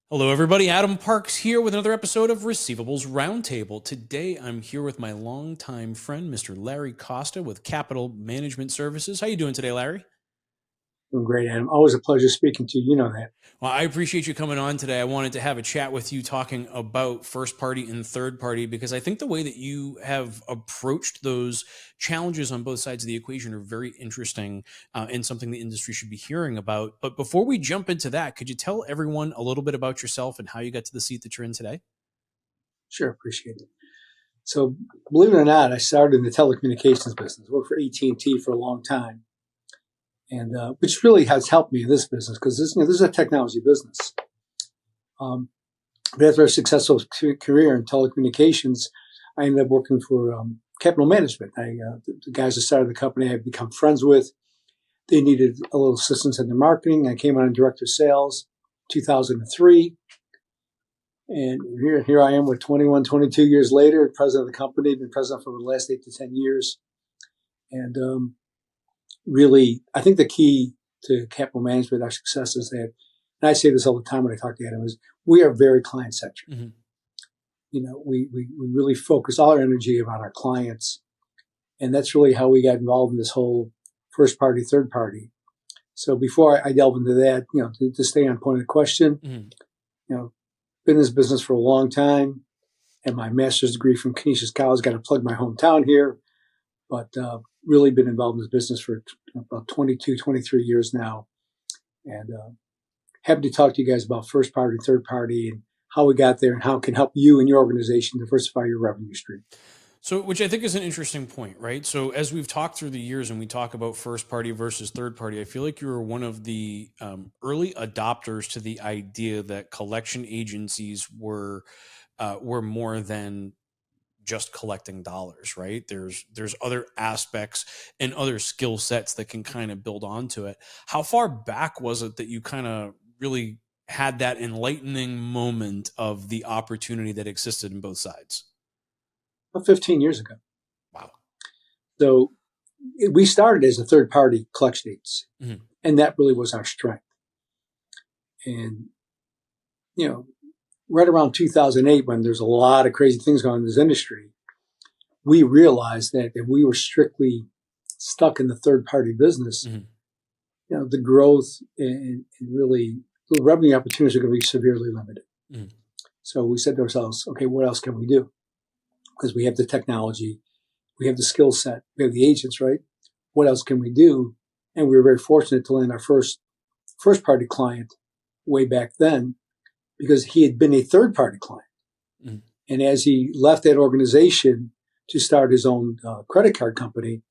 Hello, everybody. Adam Parks here with another episode of Receivables Roundtable. Today, I'm here with my longtime friend, Mr. Larry Costa with Capital Management Services. How you doing today, Larry? I'm great, Adam. Always a pleasure speaking to you. You know that. Well, I appreciate you coming on today. I wanted to have a chat with you talking about first party and third party because I think the way that you have approached those challenges on both sides of the equation are very interesting and something the industry should be hearing about. But before we jump into that, could you tell everyone a little bit about yourself and how you got to the seat that you're in today? Sure, appreciate it. So, believe it or not, I started in the telecommunications business. Worked for AT&T for a long time, and which really has helped me in this business because this is a technology business. But after a successful career in telecommunications, I ended up working for capital management. The guys that started the company I've become friends with, they needed a little assistance in their marketing. I came on as director of sales 2003. And here I am with 21, 22 years later, president of the company, been president for the last 8 to 10 years. And really, I think the key to capital management, our success is that, and I say this all the time when I talk to Adam, is we are very client-centric. Mm-hmm. You know, we really focus all our energy about our clients. And that's really how we got involved in this whole first party, third party. So before I delve into that, you know, to stay on point of the question, mm-hmm. you know, been in this business for a long time, and my master's degree from Canisius College. Got to plug my hometown here, but really been involved in this business for about 22, 23 years now. And happy to talk to you guys about first party, third party, and how we got there and how it can help you and your organization diversify your revenue stream. So, which I think is an interesting point, right? So as we've talked through the years and we talk about first party versus third party, I feel like you were one of the early adopters to the idea that collection agencies were more than just collecting dollars, right? There's other aspects and other skill sets that can kind of build onto it. How far back was it that you kind of really had that enlightening moment of the opportunity that existed in both sides? 15 years ago. Wow. So we started as a third party collection agency, mm-hmm. and that really was our strength. And, you know, right around 2008, when there's a lot of crazy things going on in this industry, we realized that if we were strictly stuck in the third party business, mm-hmm. you know, the growth and really the revenue opportunities are going to be severely limited. Mm-hmm. So we said to ourselves, okay, what else can we do? Because we have the technology, we have the skill set, we have the agents, right? What else can we do? And we were very fortunate to land our first party client way back then because he had been a third party client. Mm-hmm. And as he left that organization to start his own credit card company,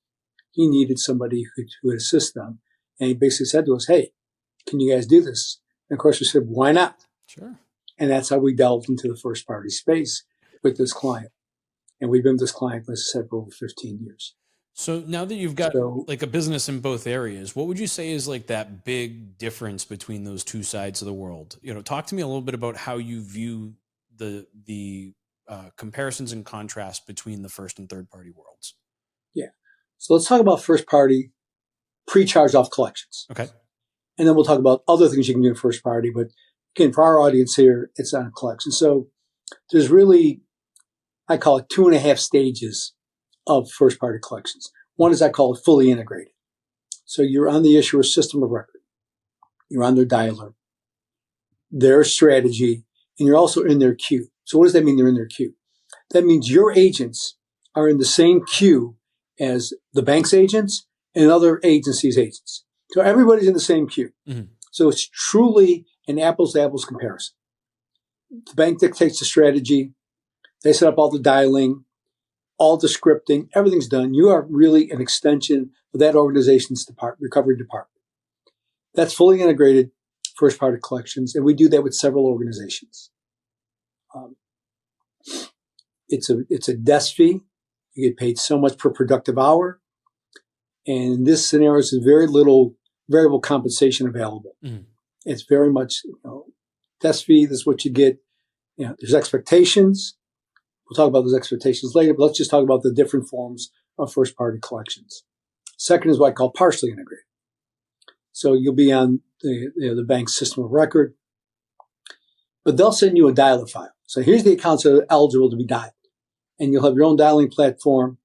he needed somebody who would assist them. And he basically said to us, hey, can you guys do this? And of course we said, why not? Sure. And that's how we delved into the first party space with this client. And we've been with this client, as I said, for over 15 years. So now that you've got like a business in both areas, what would you say is like that big difference between those two sides of the world? You know, talk to me a little bit about how you view the comparisons and contrasts between the first and third party worlds. Yeah. So let's talk about first party pre-charged off collections. Okay. And then we'll talk about other things you can do in first party. But again, for our audience here, it's on collection. So there's really, I call it 2.5 stages of first party collections. One is I call it fully integrated. So you're on the issuer system of record. You're on their dialer, their strategy, and you're also in their queue. So what does that mean they're in their queue? That means your agents are in the same queue as the bank's agents and other agencies' agents. So everybody's in the same queue. Mm-hmm. So it's truly an apples to apples comparison. The bank dictates the strategy. They set up all the dialing, all the scripting, everything's done. You are really an extension of that organization's recovery department. That's fully integrated first party collections, and we do that with several organizations. It's a desk fee. You get paid so much per productive hour. And in this scenario, there's very little variable compensation available. Mm. It's very much, desk fee, this is what you get. There's expectations. We'll talk about those expectations later, but let's just talk about the different forms of first-party collections. Second is what I call partially integrated. So you'll be on the bank's system of record, but they'll send you a dialer file. So here's the accounts that are eligible to be dialed. And you'll have your own dialing platform,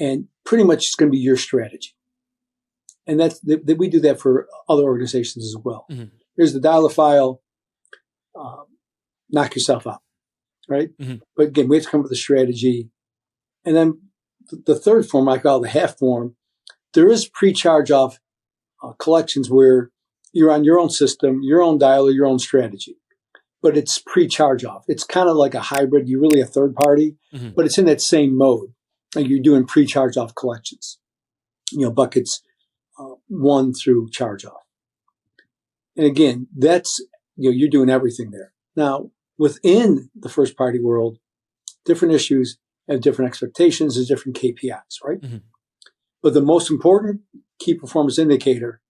and pretty much it's going to be your strategy. And we do that for other organizations as well. Mm-hmm. Here's the dialer file. Knock yourself out, right? Mm-hmm. But again, we have to come up with a strategy. And then the third form, I call the half form, there is pre-charge off collections where you're on your own system, your own dialer, your own strategy. But it's pre-charge off. It's kind of like a hybrid. You're really a third party, mm-hmm. but it's in that same mode. Like you're doing pre-charge off collections, buckets 1 through charge off. And again, that's, you're doing everything there. Now, within the first party world, different issues have different expectations. There's different KPIs, right? Mm-hmm. But the most important key performance indicator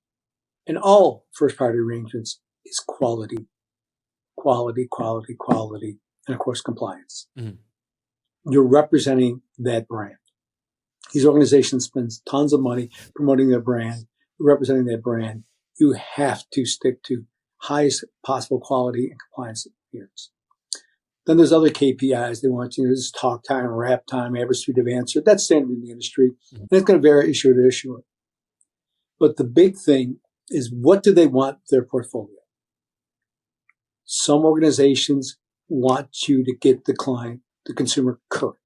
in all first party arrangements is quality, and of course, compliance. Mm-hmm. You're representing that brand. These organizations spend tons of money promoting their brand, representing that brand. You have to stick to highest possible quality and compliance adherence. Then there's other KPIs. They want this talk time, wrap time, average speed of answer. That's standard in the industry. Mm-hmm. And it's going to vary issue to issue. But the big thing is, what do they want their portfolio? Some organizations want you to get the consumer current.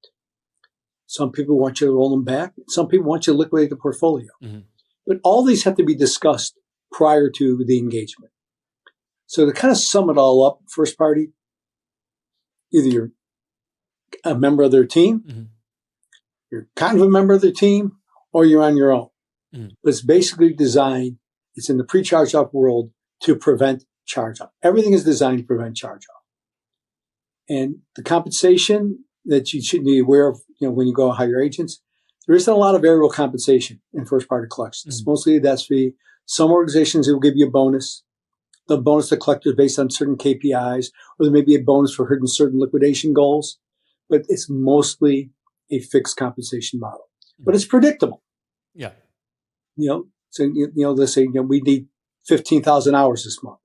Some people want you to roll them back. Some people want you to liquidate the portfolio. Mm-hmm. But all these have to be discussed prior to the engagement. So to kind of sum it all up, first party, either you're a member of their team, mm-hmm. you're kind of a member of their team, or you're on your own. Mm-hmm. But it's basically designed, it's in the pre-charge off world to prevent charge off. Everything is designed to prevent charge off. And the compensation that you should be aware of, when you go hire agents, there isn't a lot of variable compensation in first party collections. Mm-hmm. It's mostly a desk fee. Some organizations will give you a bonus. They'll bonus the collectors based on certain KPIs, or there may be a bonus for hitting certain liquidation goals. But it's mostly a fixed compensation model. Mm-hmm. But it's predictable. Yeah. So they say, we need 15,000 hours this month.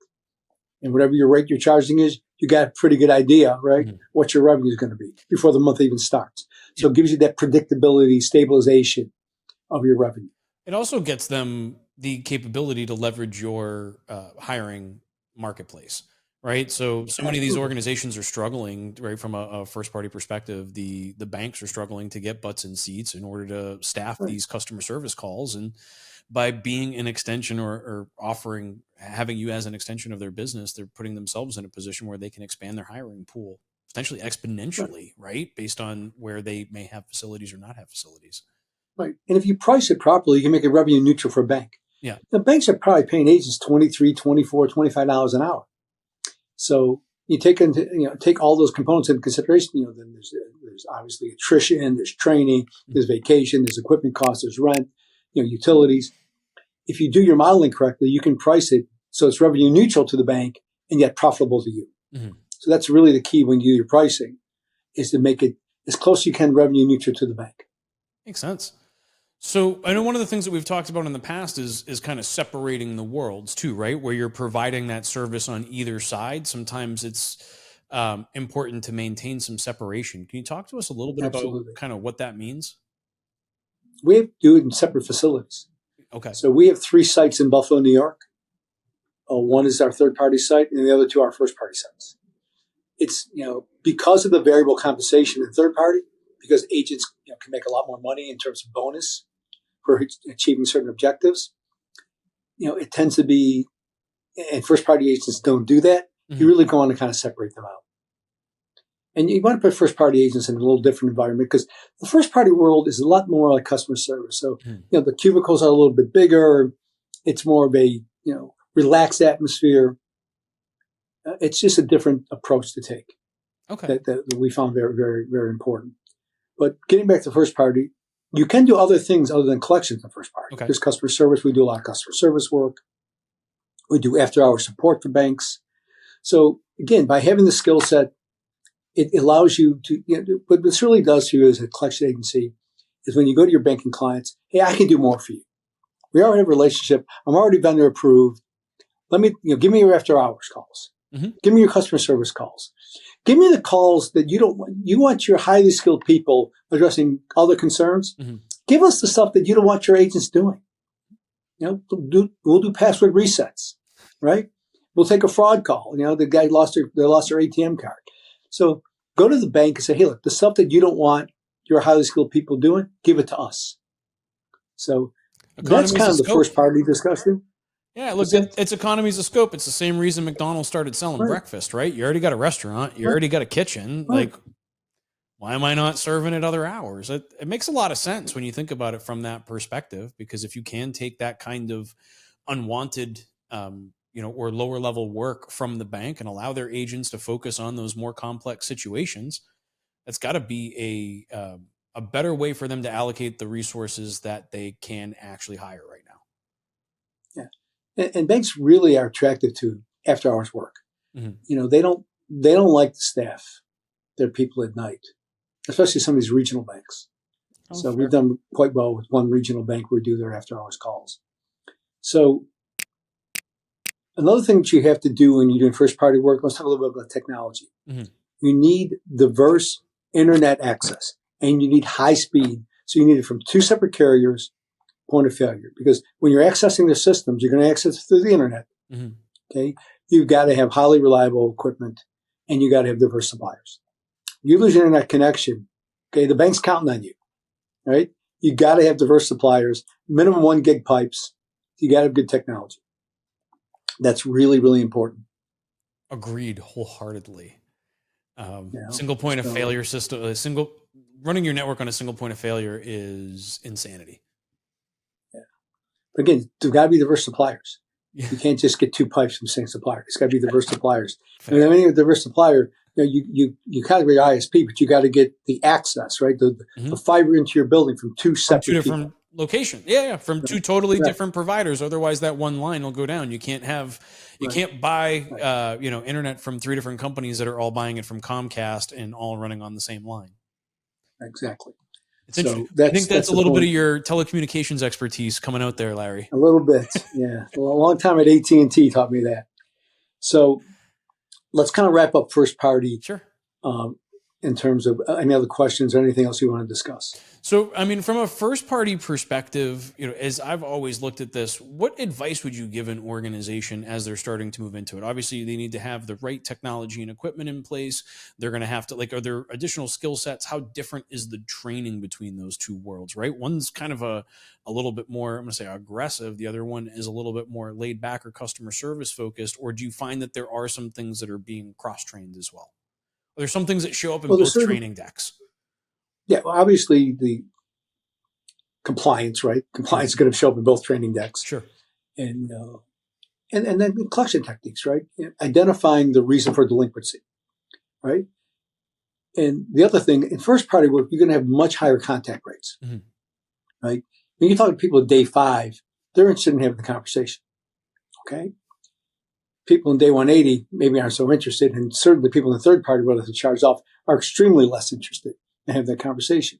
And whatever your rate you're charging is, you got a pretty good idea, right? Mm-hmm. What your revenue is going to be before the month even starts. So it gives you that predictability, stabilization of your revenue. It also gets them the capability to leverage your hiring marketplace, right? So many of these organizations are struggling, right? From a first party perspective, the banks are struggling to get butts in seats in order to staff these customer service calls. And by being an extension or having you as an extension of their business, they're putting themselves in a position where they can expand their hiring pool potentially exponentially, right? Based on where they may have facilities or not have facilities. Right. And if you price it properly, you can make it revenue neutral for a bank. Yeah. The banks are probably paying agents $23, $24, $25 an hour. So you take all those components into consideration. Then there's obviously attrition, there's training, there's vacation, there's equipment costs, there's rent, utilities. If you do your modeling correctly, you can price it so it's revenue neutral to the bank and yet profitable to you. Mm-hmm. So that's really the key when you do your pricing, is to make it as close as you can revenue neutral to the bank. Makes sense. So I know one of the things that we've talked about in the past is kind of separating the worlds too, right? Where you're providing that service on either side. Sometimes it's important to maintain some separation. Can you talk to us a little bit about kind of what that means? We have to do it in separate facilities. Okay. So we have 3 sites in Buffalo, New York. One is our third-party site, and the other 2 are first-party sites. It's, because of the variable compensation in third-party, because agents can make a lot more money in terms of bonus for achieving certain objectives, it tends to be, and first-party agents don't do that. Mm-hmm. You really go on to kind of separate them out. And you want to put first-party agents in a little different environment, because the first-party world is a lot more like customer service. So, the cubicles are a little bit bigger. It's more of a, relaxed atmosphere. It's just a different approach to take. Okay. That we found very, very, very important. But getting back to first party, you can do other things other than collections in first party. Okay. There's customer service. We do a lot of customer service work. We do after-hour support for banks. So again, by having the skill set, it allows you to, what this really does for you as a collection agency is when you go to your banking clients, hey, I can do more for you. We already have a relationship. I'm already vendor approved. Let me, give me your after hours calls. Mm-hmm. Give me your customer service calls. Give me the calls that you don't want. You want your highly skilled people addressing other concerns. Mm-hmm. Give us the stuff that you don't want your agents doing. We'll do password resets, right? We'll take a fraud call. The guy lost their ATM card. So go to the bank and say, hey, look, the stuff that you don't want your highly skilled people doing, give it to us. So that's kind of the first party discussion. Yeah, look, it's economies of scope. It's the same reason McDonald's started selling breakfast, right? You already got a restaurant. You already got a kitchen. Right. Like, why am I not serving at other hours? It makes a lot of sense when you think about it from that perspective, because if you can take that kind of unwanted, or lower level work from the bank and allow their agents to focus on those more complex situations, that's got to be a better way for them to allocate the resources that they can actually hire right now. Yeah. And banks really are attractive to after hours work. Mm-hmm. They don't like to staff their people at night, especially some of these regional banks. So fair. We've done quite well with one regional bank where we do their after hours calls. So another thing that you have to do when you're doing first party work, let's talk a little bit about technology. Mm-hmm. You need diverse internet access and you need high speed. So you need it from two separate carriers, point of failure. Because when you're accessing their systems, you're going to access it through the internet. Mm-hmm. Okay. You've got to have highly reliable equipment and you got to have diverse suppliers. You lose your internet connection. Okay. The bank's counting on you, right? You got to have diverse suppliers, minimum 1 gig pipes. You got to have good technology. That's really, really important. Agreed wholeheartedly. Single point of failure system, running your network on a single point of failure is insanity. Yeah. But again, there's got to be diverse suppliers. Yeah. You can't just get 2 pipes from the same supplier. It's got to be diverse suppliers. And when you have a diverse supplier, you category ISP, but you got to get the access, right? The fiber into your building from 2 separate different locations. Yeah. From 2 totally different providers. Otherwise that one line will go down. You can't buy, internet from 3 different companies that are all buying it from Comcast and all running on the same line. Exactly. It's interesting. I think that's a little bit of your telecommunications expertise coming out there, Larry. A little bit. Yeah. A long time at AT&T taught me that. So let's kind of wrap up first party. Sure. In terms of any other questions or anything else you want to discuss. So, from a first party perspective, as I've always looked at this, what advice would you give an organization as they're starting to move into it? Obviously, they need to have the right technology and equipment in place. They're going to have to, are there additional skill sets? How different is the training between those 2 worlds, right? One's kind of a little bit more, I'm going to say aggressive. The other one is a little bit more laid back or customer service focused. Or do you find that there are some things that are being cross-trained as well? There's some things that show up in both training decks. Yeah, well, obviously the compliance, right? Compliance is going to show up in both training decks. Sure. And then collection techniques, right? Identifying the reason for delinquency, right? And the other thing, in first party work, you're going to have much higher contact rates, right? When you talk to people at day 5, they're interested in having the conversation, okay? People in day 180 maybe aren't so interested, and certainly people in the third party, whether they're charged off, are extremely less interested in having that conversation.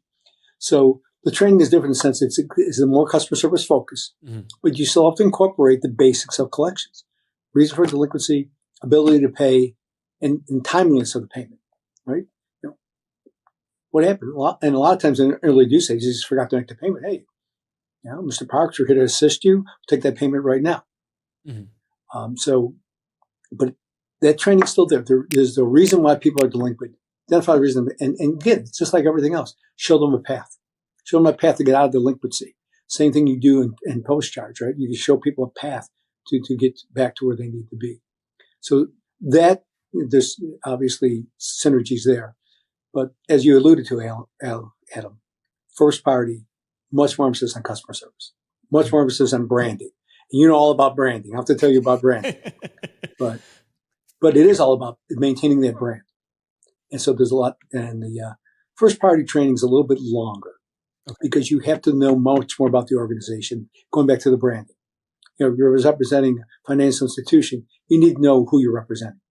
So the training is different in the sense it's a more customer service focus, but you still have to incorporate the basics of collections: reason for delinquency, ability to pay, and timeliness of the payment. Right? What happened? And a lot of times in early due stages, you just forgot to make the payment. Hey, Mr. Parks, we're here to assist you. Take that payment right now. But that training's still there. There's the reason why people are delinquent. Identify the reason. And again, it's just like everything else. Show them a path. Show them a path to get out of delinquency. Same thing you do in post-charge, right? You can show people a path to get back to where they need to be. So there's obviously synergies there. But as you alluded to, Adam, first party, much more emphasis on customer service. Much more emphasis on branding. And you know all about branding. I have to tell you about branding. But it is all about maintaining that brand. And so there's a lot, and the first party training is a little bit longer because you have to know much more about the organization. Going back to the branding, if you're representing a financial institution, you need to know who you're representing.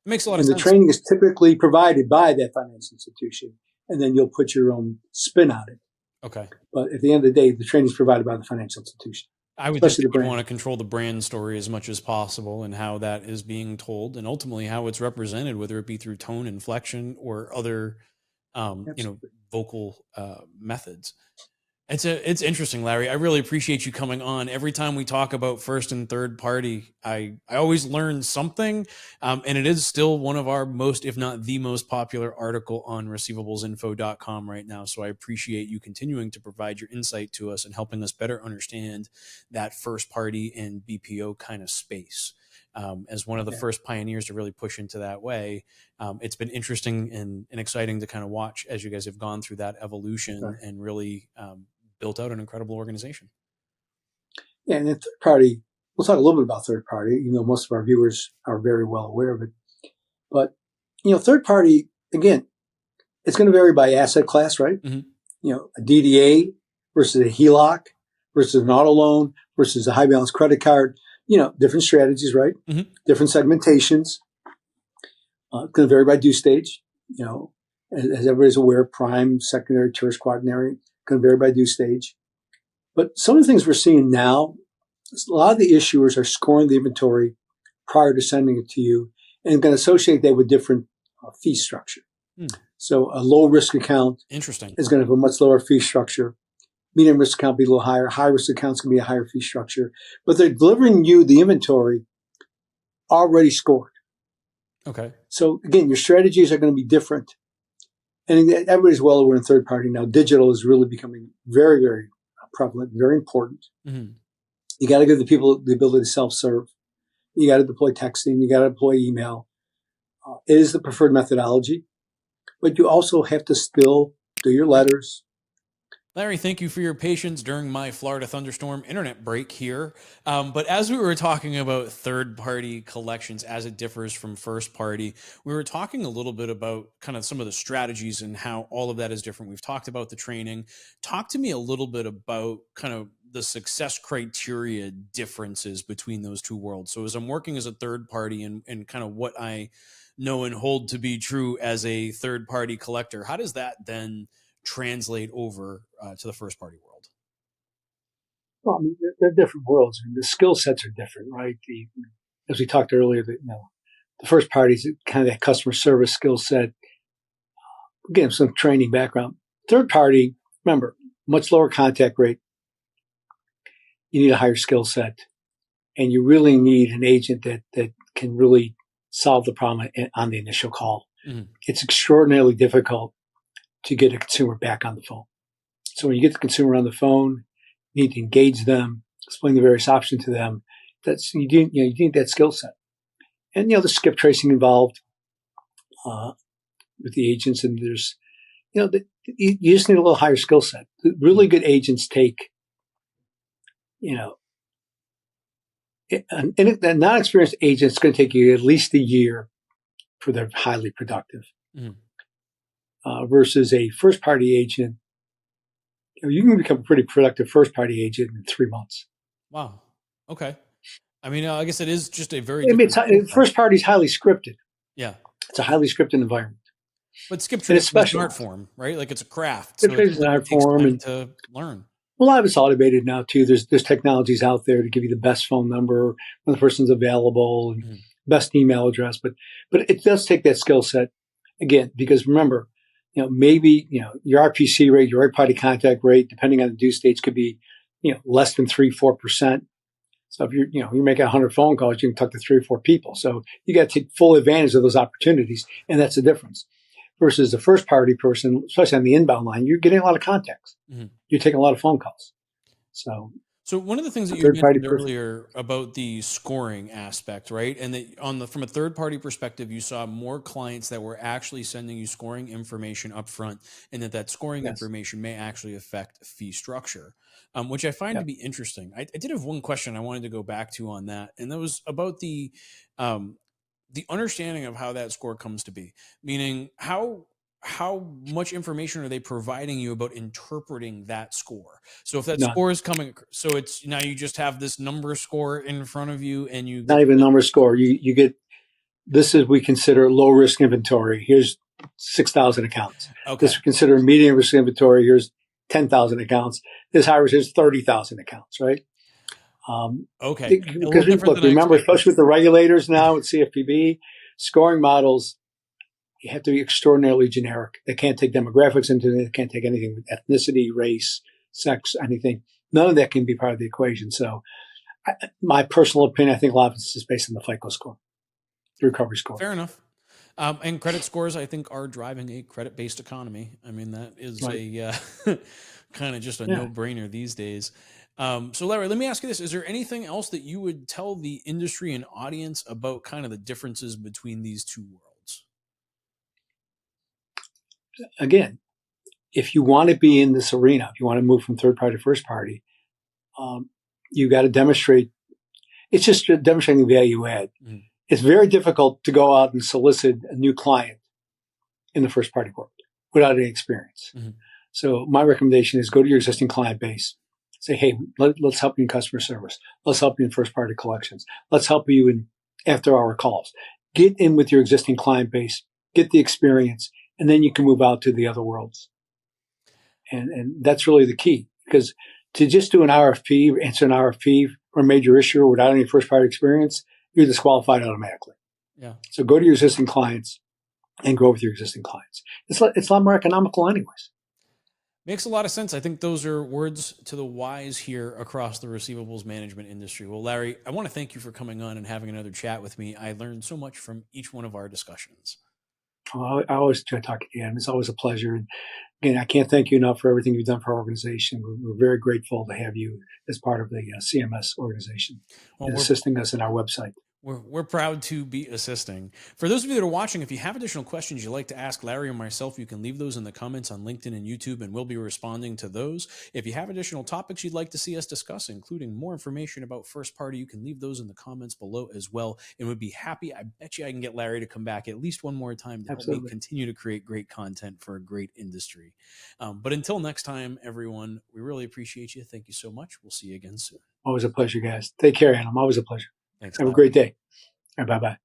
It makes a lot of And the sense. training is typically provided by that financial institution, and then you'll put your own spin on it. Okay. But at the end of the day, the training is provided by the financial institution, I would think especially that the you'd want brand. to control the brand story as much as possible and how that is being told and ultimately how it's represented, whether it be through tone, inflection, or other, Absolutely. vocal methods. It's interesting, Larry. I really appreciate you coming on. Every time we talk about first and third party, I always learn something, and it is still one of our most, if not the most popular article on receivablesinfo.com right now. So I appreciate you continuing to provide your insight to us and helping us better understand that first party and BPO kind of space. As one of the Yeah. first pioneers to really push into that way, it's been interesting and exciting to kind of watch as you guys have gone through that evolution Right. and really built out an incredible organization. Yeah, and then third party, we'll talk a little bit about third party, even though most of our viewers are very well aware of it. But, third party, again, it's going to vary by asset class, right? Mm-hmm. A DDA versus a HELOC versus an auto loan versus a high balance credit card, different strategies, right? Mm-hmm. Different segmentations. It's going to vary by due stage, as everybody's aware, prime, secondary, tertiary, quaternary, going to vary by due stage. But some of the things we're seeing now, a lot of the issuers are scoring the inventory prior to sending it to you and going to associate that with different fee structure. So a low risk account Interesting. is going to have a much lower fee structure. Medium risk account be a little higher. High risk accounts can be a higher fee structure, but they're delivering you the inventory already scored. Okay. So again, your strategies are going to be different. And everybody's well aware in third party now, digital is really becoming very, very prevalent, very important. Mm-hmm. You got to give the people the ability to self-serve. You got to deploy texting. You got to deploy email. It is the preferred methodology, but you also have to still do your letters. Larry, thank you for your patience during my Florida thunderstorm internet break here. But as we were talking about third party collections as it differs from first party, we were talking a little bit about kind of some of the strategies and how all of that is different. We've talked about the training. Talk to me a little bit about kind of the success criteria differences between those two worlds. So as I'm working as a third party and kind of what I know and hold to be true as a third party collector, how does that then translate over to the first party world? Well, I mean, they're different worlds. I mean, the skill sets are different, right? As we talked earlier, the first party is kind of that customer service skill set. Again, some training background. Third party, remember, much lower contact rate. You need a higher skill set, and you really need an agent that can really solve the problem on the initial call. Mm-hmm. It's extraordinarily difficult to get a consumer back on the phone. So when you get the consumer on the phone, you need to engage them, explain the various options to them. You need that skill set, and the skip tracing involved with the agents, and there's you just need a little higher skill set. Really good agents take and a non-experienced agent is going to take you at least a year for they're highly productive. Mm-hmm. Versus a first-party agent, you can become a pretty productive first-party agent in 3 months. Wow. Okay. I mean, I guess it is just a very I mean, different first-party is highly scripted. Yeah. It's a highly scripted environment. But skip And it's tracing is an art specialized. form, right? Like it's a craft. Skip So tracing is an art it takes form, time and to learn. a lot of it's automated now too. There's technologies out there to give you the best phone number when the person's available and Mm-hmm. best email address. But it does take that skill set again, because remember, maybe your RPC rate, your right party contact rate, depending on the due states, could be less than 3-4%. So if you're making 100 phone calls, you can talk to 3 or 4 people. So you got to take full advantage of those opportunities, and that's the difference. Versus the first party person, especially on the inbound line, you're getting a lot of contacts. Mm-hmm. You're taking a lot of phone calls. So one of the things that you third party mentioned person. earlier about the scoring aspect, right? And that from a third party perspective, you saw more clients that were actually sending you scoring information up front, and that scoring Yes. information may actually affect fee structure, which I find to be interesting. I did have one question I wanted to go back to on that, and that was about the understanding of how that score comes to be, meaning how much information are they providing you about interpreting that score? So if that None. score is coming, so it's now you just have this number score in front of you and you get Not even number score. You get this is we consider low risk inventory. Here's 6,000 accounts. Okay. This we consider medium risk inventory. Here's 10,000 accounts. This high risk, here's 30,000 accounts, right? Okay. Because look, remember, especially with the regulators now with CFPB, scoring models, you have to be extraordinarily generic. They can't take demographics into it. They can't take anything with ethnicity, race, sex, anything. None of that can be part of the equation. So my personal opinion, I think a lot of this is based on the FICO score, the recovery score. Fair enough. And credit scores, I think, are driving a credit-based economy. I mean, that is right. A kind of just a no-brainer these days. So Larry, let me ask you this. Is there anything else that you would tell the industry and audience about kind of the differences between these two worlds? Again, if you want to be in this arena, if you want to move from third party to first party, you got to demonstrate. It's just demonstrating value add. Mm-hmm. It's very difficult to go out and solicit a new client in the first party world without any experience. Mm-hmm. So my recommendation is go to your existing client base. Say, hey, let's help you in customer service. Let's help you in first party collections. Let's help you in after hour calls. Get in with your existing client base, get the experience, and then you can move out to the other worlds. And that's really the key, because to just do an RFP, answer an RFP for a major issuer without any first party experience, you're disqualified automatically. Yeah. So go to your existing clients and grow with your existing clients. It's a lot more economical anyways. Makes a lot of sense. I think those are words to the wise here across the receivables management industry. Well, Larry, I want to thank you for coming on and having another chat with me. I learned so much from each one of our discussions. Oh, I always enjoy talking to you, and it's always a pleasure. And again, I can't thank you enough for everything you've done for our organization. We're very grateful to have you as part of the CMS organization and assisting us in our website. We're proud to be assisting. For those of you that are watching, if you have additional questions you'd like to ask Larry or myself, you can leave those in the comments on LinkedIn and YouTube, and we'll be responding to those. If you have additional topics you'd like to see us discuss, including more information about first party, you can leave those in the comments below as well. And we'd be happy. I bet you I can get Larry to come back at least one more time to help me continue to create great content for a great industry. But until next time, everyone, we really appreciate you. Thank you so much. We'll see you again soon. Always a pleasure, guys. Take care, Adam. Always a pleasure. Thanks. Have a great day. Bye-bye.